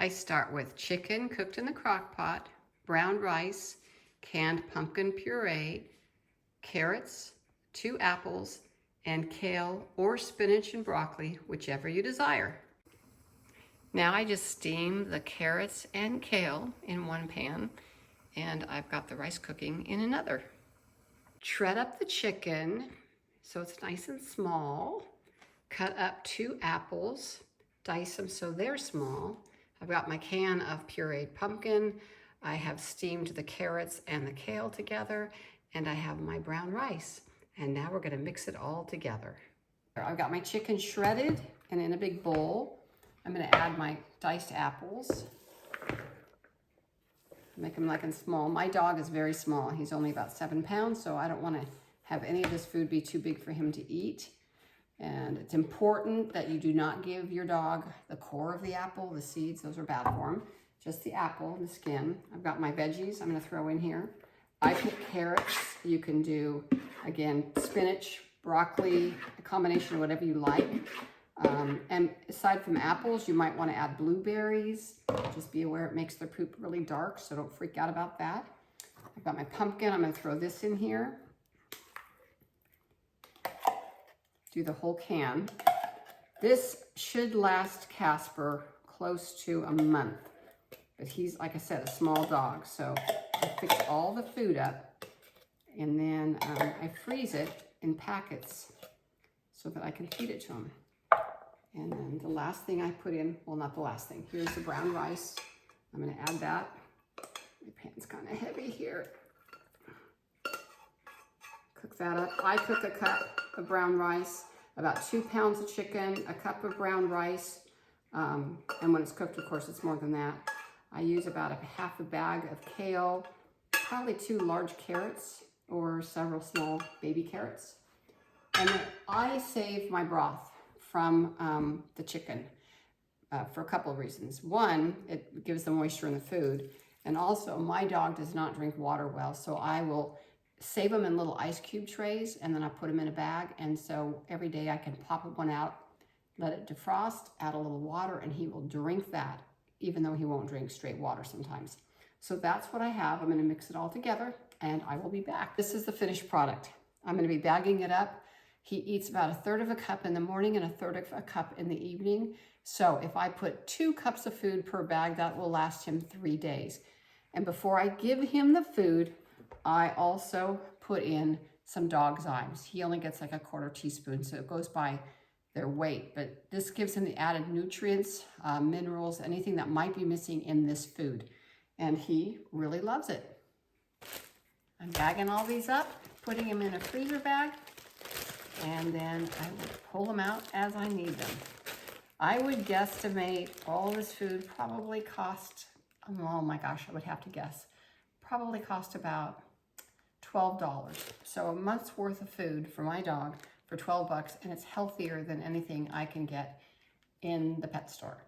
I start with chicken cooked in the crock pot, brown rice, canned pumpkin puree, carrots, 2 apples, and kale or spinach and broccoli, whichever you desire. Now I just steam the carrots and kale in one pan, and I've got the rice cooking in another. Shred up the chicken so it's nice and small. Cut up 2 apples, dice them so they're small. I've got my can of pureed pumpkin. I have steamed the carrots and the kale together, and I have my brown rice. And now we're gonna mix it all together. I've got my chicken shredded and in a big bowl. I'm gonna add my diced apples. Make them like in small. My dog is very small. He's only about 7 pounds, so I don't wanna have any of this food be too big for him to eat. And it's important that you do not give your dog the core of the apple, the seeds, those are bad for him. Just the apple and the skin. I've got my veggies I'm gonna throw in here. I put carrots. You can do, again, spinach, broccoli, a combination of whatever you like. And aside from apples, you might want to add blueberries. Just be aware it makes the poop really dark, so don't freak out about that. I've got my pumpkin. I'm going to throw this in here. Do the whole can. This should last Casper close to a month. But he's, like I said, a small dog. So I fix all the food up, and then I freeze it in packets so that I can feed it to him. And then the last thing I put in, well, not the last thing, here's the brown rice. I'm gonna add that. My pan's kind of heavy here. Cook that up. I cook a cup of brown rice, about 2 pounds of chicken, a cup of brown rice, and when it's cooked, of course, it's more than that. I use about half a bag of kale, probably 2 large carrots or several small baby carrots. And then I save my broth from the chicken for a couple of reasons. One, it gives the moisture in the food. And also, my dog does not drink water well, so I will save them in little ice cube trays, and then I put them in a bag. And so every day I can pop one out, let it defrost, add a little water, and he will drink that, even though he won't drink straight water sometimes. So that's what I have. I'm gonna mix it all together, and I will be back. This is the finished product. I'm gonna be bagging it up. He eats about 1/3 of a cup in the morning and 1/3 of a cup in the evening. So if I put 2 cups of food per bag, that will last him 3 days. And before I give him the food, I also put in some dog zymes. He only gets like a 1/4 teaspoon, so it goes by their weight. But this gives him the added nutrients, minerals, anything that might be missing in this food. And he really loves it. I'm bagging all these up, putting them in a freezer bag, and then I will pull them out as I need them. I would guesstimate all this food probably cost, oh my gosh, I would have to guess, probably cost about $12. So a month's worth of food for my dog for $12, and it's healthier than anything I can get in the pet store.